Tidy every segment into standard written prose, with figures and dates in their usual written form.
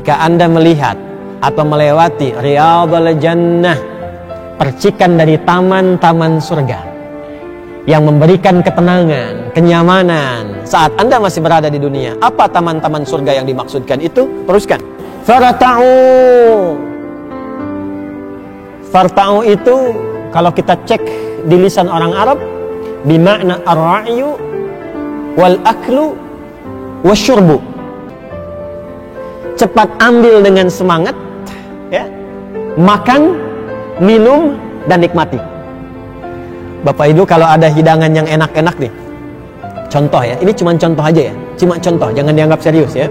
ketika Anda melihat atau melewati Riyadhul Jannah, percikan dari taman-taman surga yang memberikan ketenangan, kenyamanan saat Anda masih berada di dunia. Apa taman-taman surga yang dimaksudkan itu? Teruskan. Farta'u itu kalau kita cek di lisan orang Arab bimakna ar-ra'yu wal aklu wasyurbu. Cepat ambil dengan semangat, ya, makan, minum, dan nikmati. Bapak Ibu, kalau ada hidangan yang enak-enak nih, contoh ya, ini cuma contoh aja ya, cuma contoh, jangan dianggap serius ya.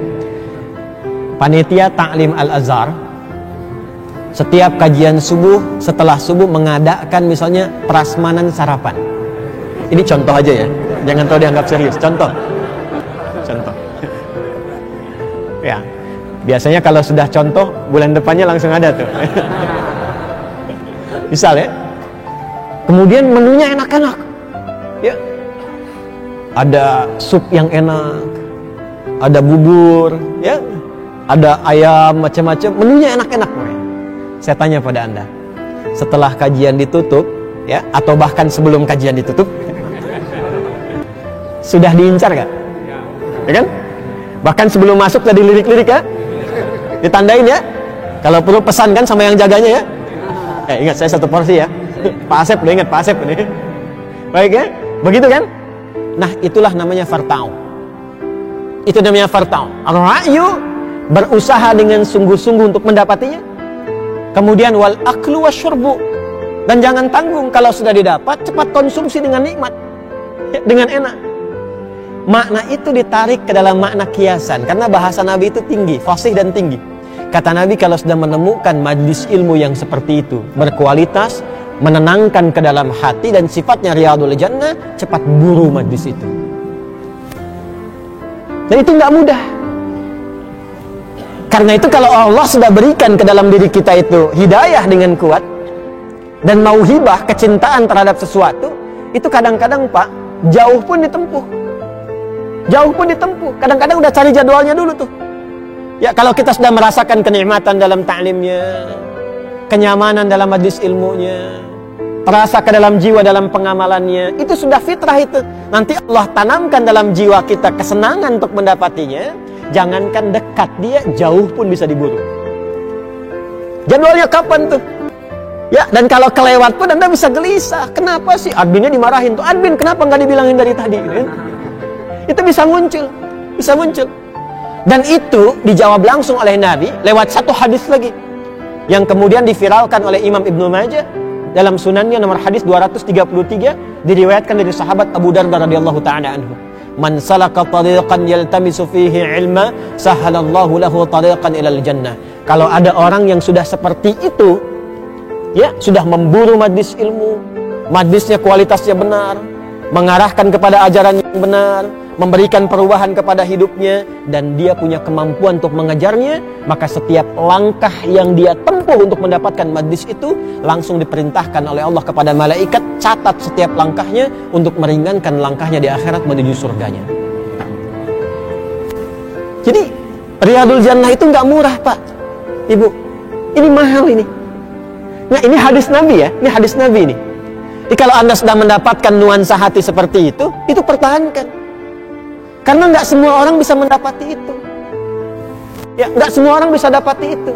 Panitia Ta'lim Al-Azhar setiap kajian subuh, setelah subuh mengadakan misalnya prasmanan sarapan. Ini contoh aja ya, jangan tahu dianggap serius, contoh. Ya, biasanya kalau sudah contoh, bulan depannya langsung ada tuh. Misal ya, kemudian menunya enak-enak, ya, ada sup yang enak, ada bubur, ya, ada ayam macam-macam, menunya enak-enak. Saya tanya pada Anda, setelah kajian ditutup, ya, atau bahkan sebelum kajian ditutup, sudah diincar gak? Ya kan? Bahkan sebelum masuk sudah dilirik-lirik ya, ditandain ya. Kalau perlu pesan kan sama yang jaganya ya. Ingat saya satu porsi ya. Pak Asep, udah ingat Pak Asep ini. Baik ya, begitu kan? Nah, itulah namanya farta'u. Itu namanya farta'u. Ar-ra'yu, berusaha dengan sungguh-sungguh untuk mendapatinya. Kemudian wal aklu wasyurbu, dan jangan tanggung kalau sudah didapat, cepat konsumsi dengan nikmat, dengan enak. Makna itu ditarik ke dalam makna kiasan, karena bahasa Nabi itu tinggi, fasih dan tinggi. Kata Nabi, kalau sudah menemukan majlis ilmu yang seperti itu, berkualitas, menenangkan ke dalam hati dan sifatnya Riyadhul Jannah, cepat buru majlis itu. Dan itu nggak mudah. Karena itu kalau Allah sudah berikan ke dalam diri kita itu hidayah dengan kuat dan mauhibah, kecintaan terhadap sesuatu, itu kadang-kadang Pak, jauh pun ditempuh. Jauh pun ditempuh. Kadang-kadang udah cari jadwalnya dulu tuh. Ya, kalau kita sudah merasakan kenikmatan dalam ta'limnya, kenyamanan dalam majlis ilmunya, terasa ke dalam jiwa dalam pengamalannya, itu sudah fitrah itu. Nanti Allah tanamkan dalam jiwa kita kesenangan untuk mendapatinya. Jangankan dekat, dia jauh pun bisa diburu. Jadwalnya kapan tuh? Ya, dan kalau kelewat pun Anda bisa gelisah. Kenapa sih adminnya dimarahin tuh? Admin kenapa nggak dibilangin dari tadi? Itu bisa muncul, bisa muncul. Dan itu dijawab langsung oleh Nabi lewat satu hadis lagi yang kemudian diviralkan oleh Imam Ibnu Majah dalam sunannya nomor hadis 233, diriwayatkan dari sahabat Abu Darda radhiyallahu taala anhu. Man salaka tariqan yaltamisu fihi ilma sahalallahu lahu tariqan ilal jannah. Kalau ada orang yang sudah seperti itu, ya, sudah memburu majlis ilmu, majlisnya kualitasnya benar, mengarahkan kepada ajaran yang benar, memberikan perubahan kepada hidupnya, dan dia punya kemampuan untuk mengejarnya, maka setiap langkah yang dia tempuh untuk mendapatkan majlis itu langsung diperintahkan oleh Allah kepada malaikat, catat setiap langkahnya untuk meringankan langkahnya di akhirat menuju surganya. Jadi Riyadhul Jannah itu nggak murah Pak, Ibu, ini mahal ini. Nah, ini hadis Nabi ya, ini hadis Nabi ini. Jadi kalau Anda sudah mendapatkan nuansa hati seperti itu pertahankan. Karena nggak semua orang bisa mendapati itu. Ya, nggak semua orang bisa dapati itu.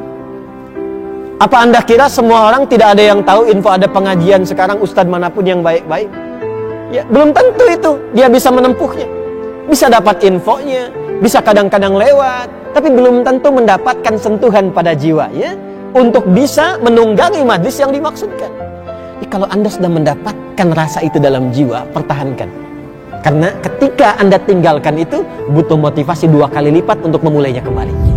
Apa Anda kira semua orang tidak ada yang tahu info ada pengajian sekarang ustadz manapun yang baik-baik? Ya, belum tentu itu dia bisa menempuhnya. Bisa dapat infonya, bisa kadang-kadang lewat, tapi belum tentu mendapatkan sentuhan pada jiwanya untuk bisa menunggangi majlis yang dimaksudkan. Jadi kalau Anda sudah mendapatkan rasa itu dalam jiwa, pertahankan. Karena ketika Anda tinggalkan itu, butuh motivasi 2 kali lipat untuk memulainya kembali.